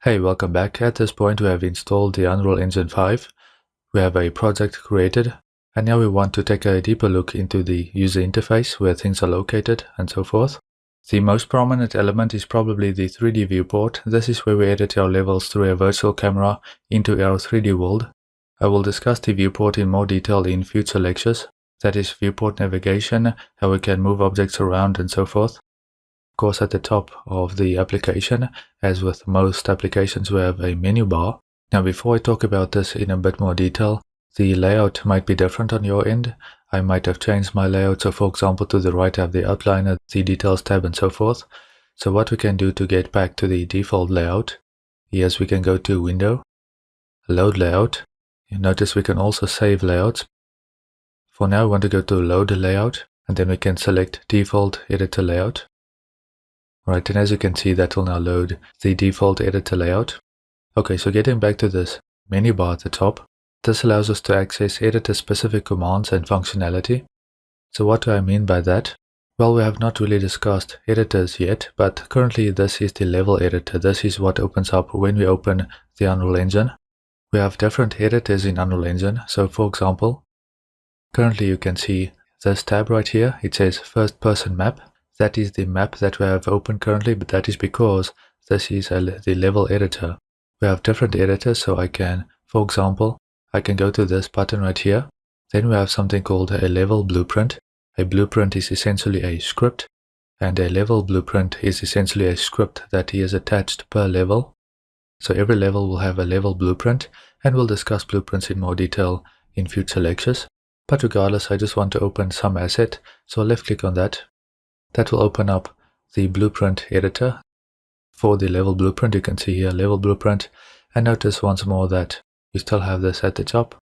Hey, welcome back. At this point we have installed the Unreal Engine 5. We have a project created, and now we want to take a deeper look into the user interface, where things are located and so forth. The most prominent element is probably the 3D viewport. This is where we edit our levels through a virtual camera into our 3D world. I will discuss the viewport in more detail in future lectures. That is viewport navigation, how we can move objects around and so forth. Of course, at the top of the application, as with most applications, we have a menu bar. Now, before I talk about this in a bit more detail, the layout might be different on your end. I might have changed my layout, so for example, to the right I have the outliner, the details tab and so forth. So what we can do to get back to the default layout, yes, we can go to Window, Load Layout. You notice we can also save layouts. For now, I want to go to Load Layout, and then we can select Default Editor Layout. Right, and as you can see, that will now load the default editor layout. Okay, so getting back to this menu bar at the top, this allows us to access editor-specific commands and functionality. So what do I mean by that? Well, we have not really discussed editors yet, but currently this is the level editor. This is what opens up when we open the Unreal Engine. We have different editors in Unreal Engine. So for example, currently you can see this tab right here. It says First Person Map. That is the map that we have open currently, but that is because this is the level editor. We have different editors, so I can, for example, I can go to this button right here. Then we have something called a level blueprint. A blueprint is essentially a script, and a level blueprint is essentially a script that is attached per level. So every level will have a level blueprint, and we'll discuss blueprints in more detail in future lectures. But regardless, I just want to open some asset, so I'll left click on that. That will open up the blueprint editor. For the level blueprint, you can see here level blueprint, and notice once more that we still have this at the top.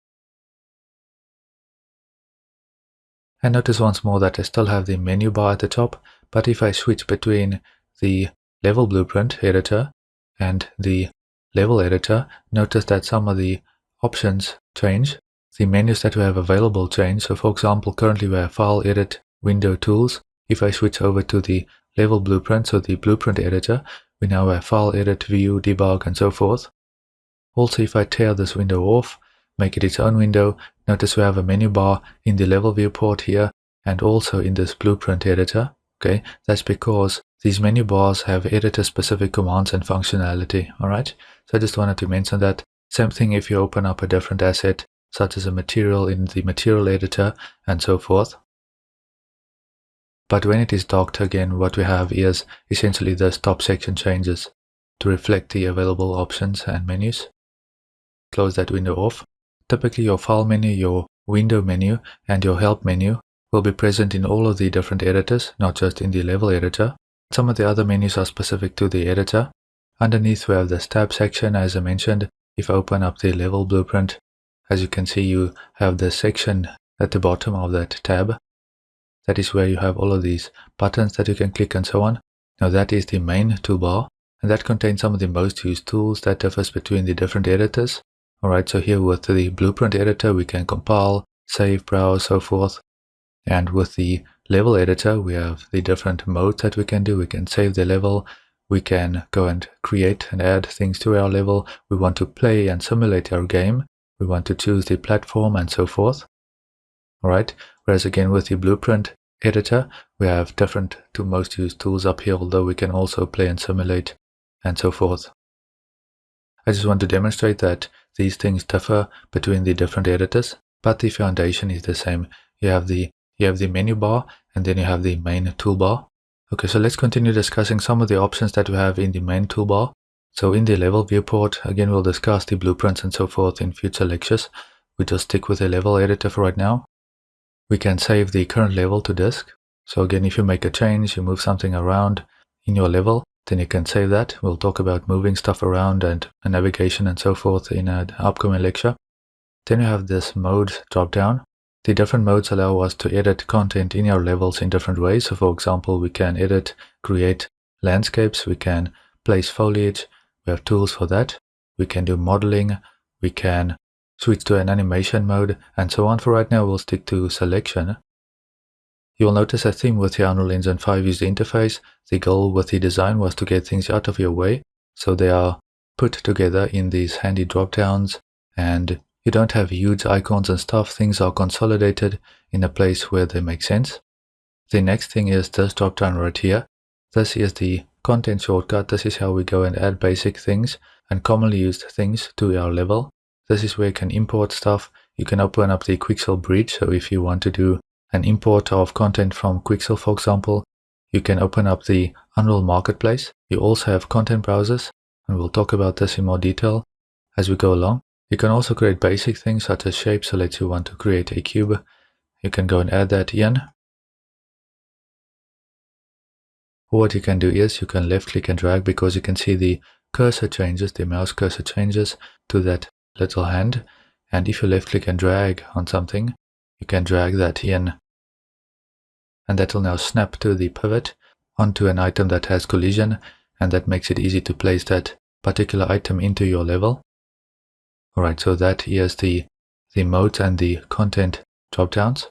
And notice once more that I still have the menu bar at the top, but if I switch between the level blueprint editor and the level editor, notice that some of the options change. The menus that we have available change. So for example, currently we have File, Edit, Window, Tools. If I switch over to the level blueprint, so the blueprint editor, we now have File, Edit, View, Debug, and so forth. Also, if I tear this window off, make it its own window, notice we have a menu bar in the level viewport here, and also in this blueprint editor. Okay, that's because these menu bars have editor-specific commands and functionality. Alright, so I just wanted to mention that. Same thing if you open up a different asset, such as a material in the material editor, and so forth. But when it is docked, again, what we have is essentially this top section changes to reflect the available options and menus. Close that window off. Typically your file menu, your window menu, and your help menu will be present in all of the different editors, not just in the level editor. Some of the other menus are specific to the editor. Underneath we have this tab section, as I mentioned. If I open up the level blueprint, as you can see, you have this section at the bottom of that tab. That is where you have all of these buttons that you can click and so on. Now that is the main toolbar, and that contains some of the most used tools that differs between the different editors. Alright, so here with the blueprint editor we can compile, save, browse, so forth. And with the level editor we have the different modes that we can do. We can save the level, we can go and create and add things to our level. We want to play and simulate our game. We want to choose the platform and so forth. Alright, whereas again with the blueprint editor, we have different to most used tools up here, although we can also play and simulate and so forth. I just want to demonstrate that these things differ between the different editors, but the foundation is the same. You have the menu bar, and then you have the main toolbar. Okay, so let's continue discussing some of the options that we have in the main toolbar. So in the level viewport, again we'll discuss the blueprints and so forth in future lectures. We just stick with the level editor for right now. We can save the current level to disk. So again, if you make a change, you move something around in your level, then you can save that. We'll talk about moving stuff around and navigation and so forth in an upcoming lecture. Then you have this mode drop down. The different modes allow us to edit content in our levels in different ways. So for example, we can edit, create landscapes, we can place foliage, we have tools for that. We can do modeling, we can switch to an animation mode, and so on. For right now, we'll stick to selection. You will notice a theme with the Unreal Engine 5 user interface. The goal with the design was to get things out of your way, so they are put together in these handy drop-downs, and you don't have huge icons and stuff. Things are consolidated in a place where they make sense. The next thing is this drop-down right here. This is the content shortcut. This is how we go and add basic things and commonly used things to our level. This is where you can import stuff. You can open up the Quixel bridge. So if you want to do an import of content from Quixel, for example, you can open up the Unreal Marketplace. You also have content browsers, and we'll talk about this in more detail as we go along. You can also create basic things such as shapes. So let's say you want to create a cube. You can go and add that in. What you can do is you can left click and drag, because you can see the cursor changes, the mouse cursor changes to that little hand. And if you left click and drag on something, you can drag that in. And that will now snap to the pivot onto an item that has collision, and that makes it easy to place that particular item into your level. Alright, so that is the modes and the content drop-downs.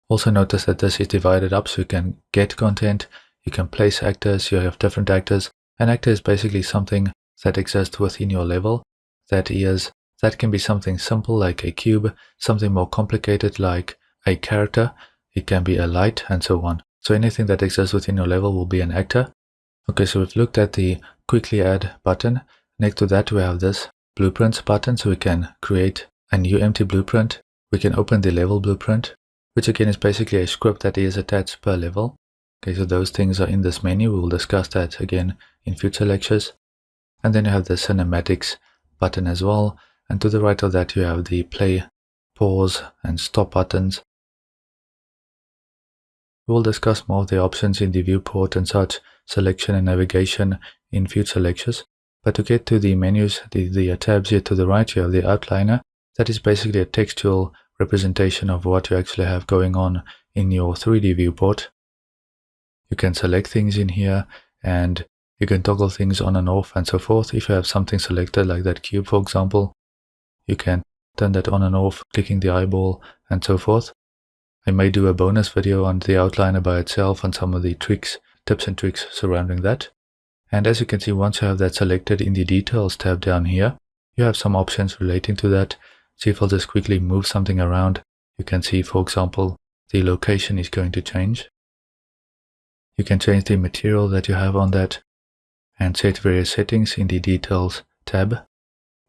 Also notice that this is divided up, so you can get content, you can place actors, you have different actors. An actor is basically something that exists within your level. That can be something simple like a cube, something more complicated like a character, it can be a light, and so on. So anything that exists within your level will be an actor. Okay, so we've looked at the quickly add button. Next to that we have this blueprints button, so we can create a new empty blueprint. We can open the level blueprint, which again is basically a script that is attached per level. Okay, so those things are in this menu. We will discuss that again in future lectures. And then you have the cinematics button as well. And to the right of that you have the play, pause, and stop buttons. We will discuss more of the options in the viewport and such, selection and navigation in future lectures. But to get to the menus, the tabs here to the right, you have the outliner. That is basically a textual representation of what you actually have going on in your 3D viewport. You can select things in here, and you can toggle things on and off and so forth. If you have something selected like that cube, for example, you can turn that on and off, clicking the eyeball and so forth. I may do a bonus video on the outliner by itself and some of the tips and tricks surrounding that. And as you can see, once you have that selected in the details tab down here, you have some options relating to that. So if I'll just quickly move something around, you can see, for example, the location is going to change. You can change the material that you have on that and set various settings in the details tab.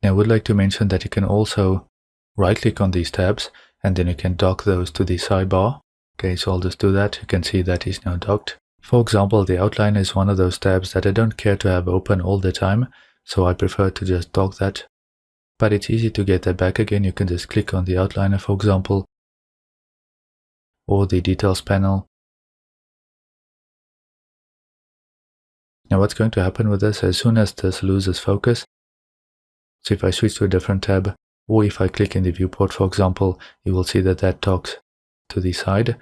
Now I would like to mention that you can also right click on these tabs and then you can dock those to the sidebar. Okay, so I'll just do that. You can see that is now docked. For example, the outliner is one of those tabs that I don't care to have open all the time, so I prefer to just dock that. But it's easy to get that back again. You can just click on the outliner, for example, or the details panel. Now what's going to happen with this, as soon as this loses focus, so if I switch to a different tab, or if I click in the viewport, for example, you will see that that docks to the side.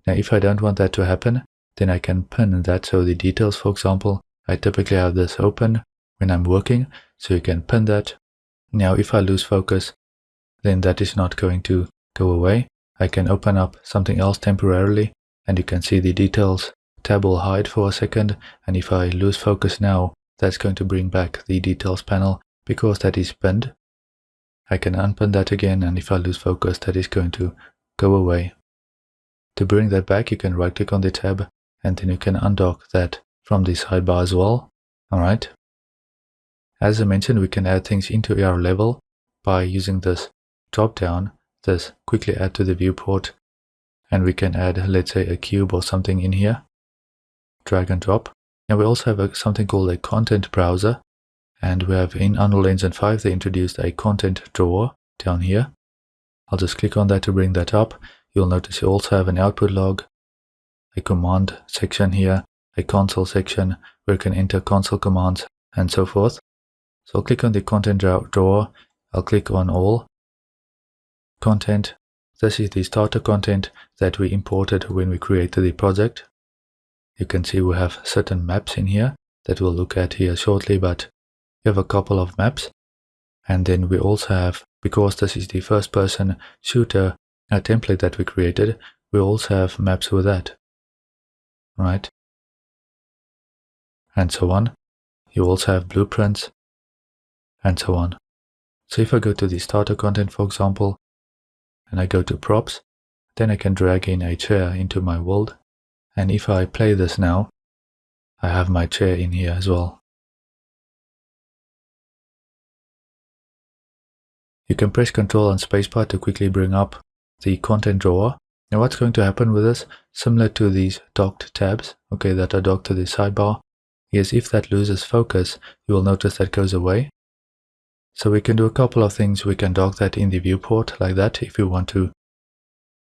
Now if I don't want that to happen, then I can pin that. So the details, for example, I typically have this open when I'm working, so you can pin that. Now if I lose focus, then that is not going to go away. I can open up something else temporarily, and you can see the details tab will hide for a second, and if I lose focus now, that's going to bring back the details panel because that is pinned. I can unpin that again, and if I lose focus, that is going to go away. To bring that back, you can right click on the tab, and then you can undock that from the sidebar as well. Alright. As I mentioned, we can add things into our level by using this drop down, this quickly add to the viewport, and we can add, let's say, a cube or something in here. Drag and drop. And we also have something called a content browser, and we have in Unreal Engine 5 they introduced a content drawer down here. I'll just click on that to bring that up. You'll notice you also have an output log, a command section here, a console section where you can enter console commands and so forth. So I'll click on the content drawer, I'll click on all content. This is the starter content that we imported when we created the project. You can see we have certain maps in here that we'll look at here shortly, but we have a couple of maps. And then we also have, because this is the first person shooter template that we created, we also have maps with that. Right? And so on. You also have blueprints and so on. So if I go to the starter content, for example, and I go to props, then I can drag in a chair into my world. And if I play this now, I have my chair in here as well. You can press Ctrl and spacebar to quickly bring up the content drawer. Now what's going to happen with this, similar to these docked tabs, okay, that are docked to the sidebar, is if that loses focus, you will notice that goes away. So we can do a couple of things. We can dock that in the viewport like that if we want to.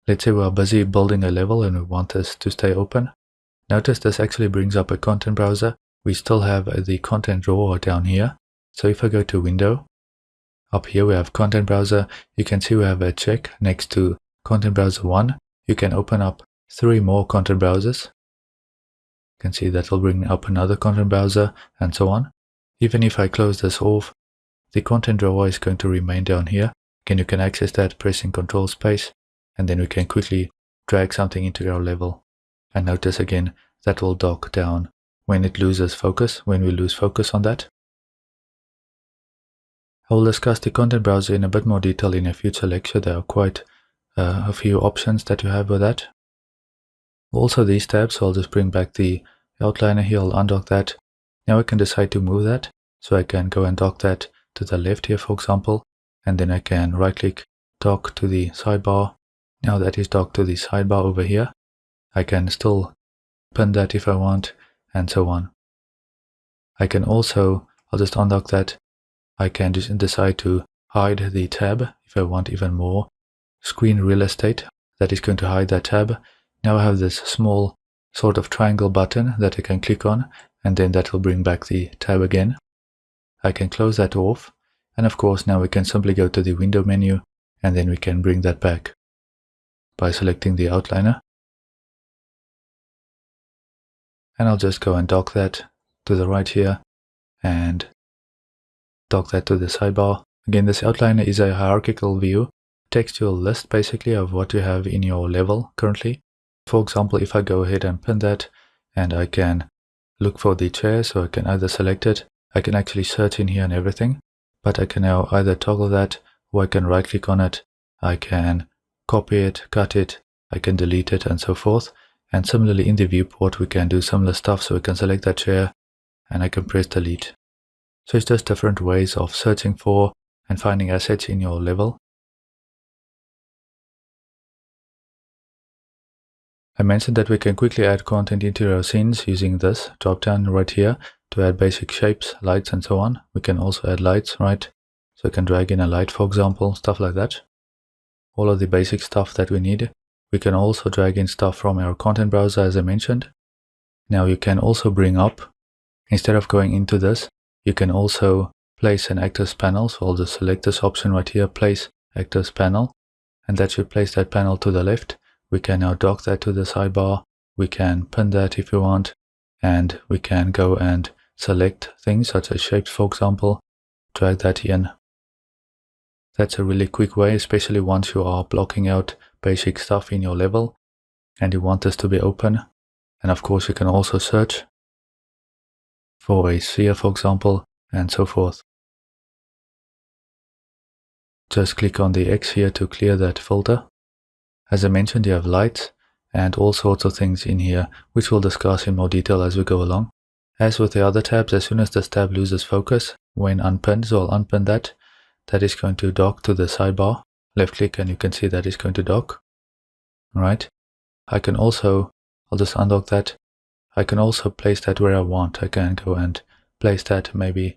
Let's say we are busy building a level and we want this to stay open. Notice this actually brings up a content browser. We still have the content drawer down here. So if I go to Window, up here we have Content Browser. You can see we have a check next to Content Browser 1. You can open up 3 more content browsers. You can see that will bring up another content browser and so on. Even if I close this off, the content drawer is going to remain down here. Again, you can access that pressing Control Space, and then we can quickly drag something into our level. And notice again that will dock down when it loses focus, when we lose focus on that. I will discuss the content browser in a bit more detail in a future lecture. There are quite a few options that you have with that. Also these tabs, so I'll just bring back the outliner here, I'll undock that. Now I can decide to move that, so I can go and dock that to the left here, for example, and then I can right click, dock to the sidebar. Now that is docked to the sidebar over here. I can still pin that if I want, and so on. I can also, I'll just undock that. I can just decide to hide the tab if I want even more screen real estate. That is going to hide that tab. Now I have this small sort of triangle button that I can click on, and then that will bring back the tab again. I can close that off, and of course now we can simply go to the window menu, and then we can bring that back by selecting the outliner. And I'll just go and dock that to the right here, and dock that to the sidebar. Again, this outliner is a hierarchical view, textual list basically of what you have in your level currently. For example, if I go ahead and pin that, and I can look for the chair, so I can either select it, I can actually search in here and everything, but I can now either toggle that, or I can right click on it, I can copy it, cut it, I can delete it, and so forth. And similarly in the viewport we can do similar stuff, so we can select that chair and I can press delete. So it's just different ways of searching for and finding assets in your level. I mentioned that we can quickly add content into our scenes using this drop down right here to add basic shapes, lights, and so on. We can also add lights, right? So I can drag in a light, for example, stuff like that. All of the basic stuff that we need. We can also drag in stuff from our content browser, as I mentioned. Now you can also bring up, instead of going into this, you can also place an actors panel. So I'll just select this option right here, place actors panel, and that should place that panel to the left. We can now dock that to the sidebar. We can pin that if you want, and we can go and select things such as shapes, for example, drag that in. That's a really quick way, especially once you are blocking out basic stuff in your level and you want this to be open. And of course you can also search for a sphere, for example, and so forth. Just click on the X here to clear that filter. As I mentioned, you have lights and all sorts of things in here, which we'll discuss in more detail as we go along. As with the other tabs, as soon as this tab loses focus, when unpinned, so I'll unpin that, that is going to dock to the sidebar. Left click and you can see that is going to dock. Right. I can also, I'll just undock that. I can also place that where I want. I can go and place that, maybe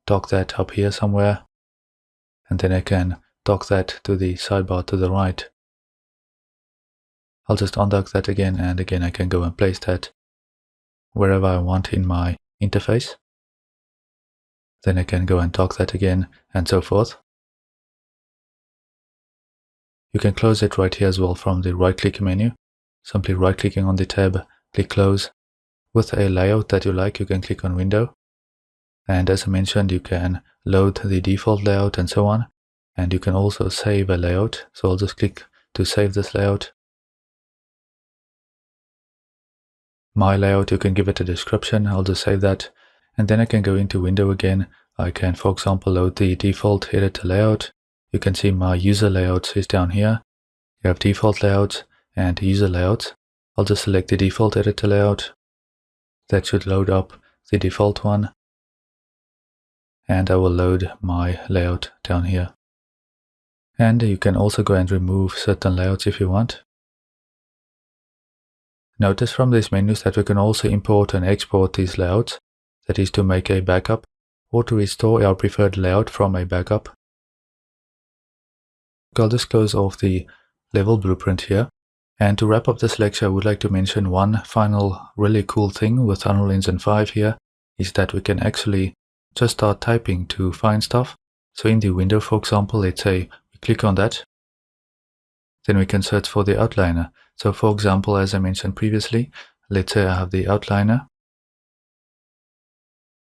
dock that up here somewhere. And then I can dock that to the sidebar to the right. I'll just undock that again, and again I can go and place that wherever I want in my interface. Then I can go and dock that again, and so forth. You can close it right here as well from the right click menu. Simply right clicking on the tab, click close. With a layout that you like, you can click on window. And as I mentioned, you can load the default layout and so on. And you can also save a layout. So I'll just click to save this layout. My layout, you can give it a description. I'll just save that. And then I can go into window again. I can, for example, load the default editor layout. You can see my user layouts is down here. You have default layouts and user layouts. I'll just select the default editor layout. That should load up the default one. And I will load my layout down here. And you can also go and remove certain layouts if you want. Notice from these menus that we can also import and export these layouts. That is to make a backup or to restore our preferred layout from a backup. I'll just close off the level blueprint here. And to wrap up this lecture, I would like to mention one final really cool thing with Unreal Engine 5 here is that we can actually just start typing to find stuff. So in the window, for example, let's say we click on that. Then we can search for the outliner. So for example, as I mentioned previously, let's say I have the outliner.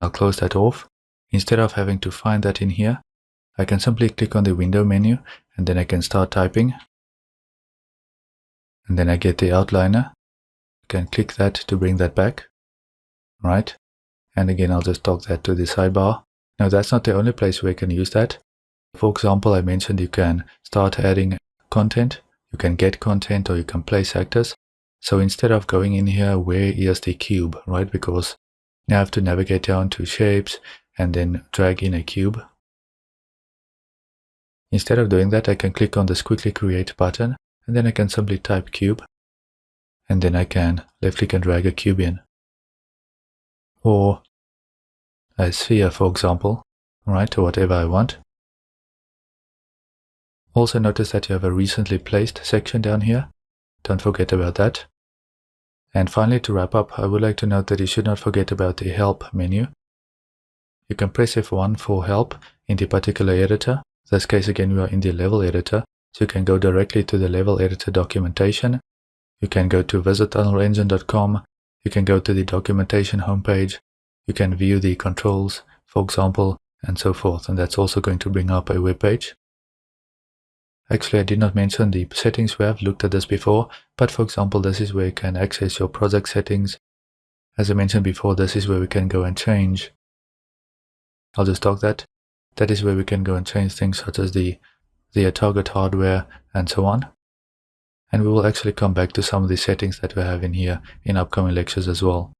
I'll close that off. Instead of having to find that in here, I can simply click on the window menu and then I can start typing. And then I get the outliner. I can click that to bring that back. Right. And again, I'll just dock that to the sidebar. Now that's not the only place where you can use that. For example, I mentioned you can start adding content. You can get content or you can place actors. So instead of going in here, where is the cube, right? Because now I have to navigate down to shapes and then drag in a cube. Instead of doing that, I can click on this quickly create button and then I can simply type cube. And then I can left click and drag a cube in. Or a sphere, for example, right? Or whatever I want. Also notice that you have a recently placed section down here. Don't forget about that. And finally, to wrap up, I would like to note that you should not forget about the help menu. You can press F1 for help in the particular editor. In this case, again, we are in the level editor. So you can go directly to the level editor documentation. You can go to visit.unrealengine.com. You can go to the documentation homepage. You can view the controls, for example, and so forth. And that's also going to bring up a web page. Actually, I did not mention the settings. We have looked at this before, but for example, this is where you can access your project settings. As I mentioned before, this is where we can go and change. I'll just dock that. That is where we can go and change things such as the target hardware and so on. And we will actually come back to some of the settings that we have in here in upcoming lectures as well.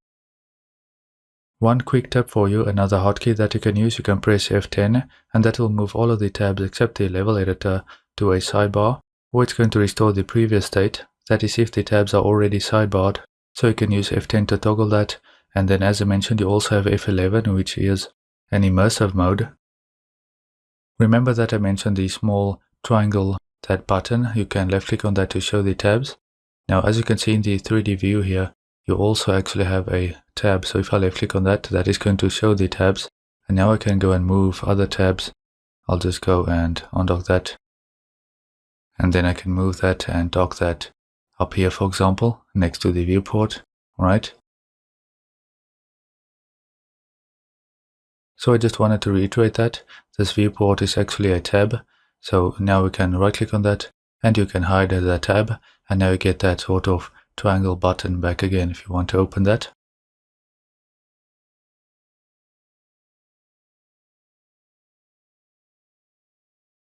One quick tip for you, another hotkey that you can use, you can press F10 and that will move all of the tabs except the level editor to a sidebar, or it's going to restore the previous state, that is if the tabs are already sidebarred. So you can use F10 to toggle that, and then as I mentioned you also have F11 which is an immersive mode. Remember that I mentioned the small triangle, that button, you can left click on that to show the tabs. Now as you can see in the 3D view here, you also actually have a tab, so if I left click on that, that is going to show the tabs, and now I can go and move other tabs. I'll just go and undock that. And then I can move that and dock that up here, for example, next to the viewport, right? So I just wanted to reiterate that this viewport is actually a tab. So now we can right click on that and you can hide that tab. And now you get that sort of triangle button back again if you want to open that.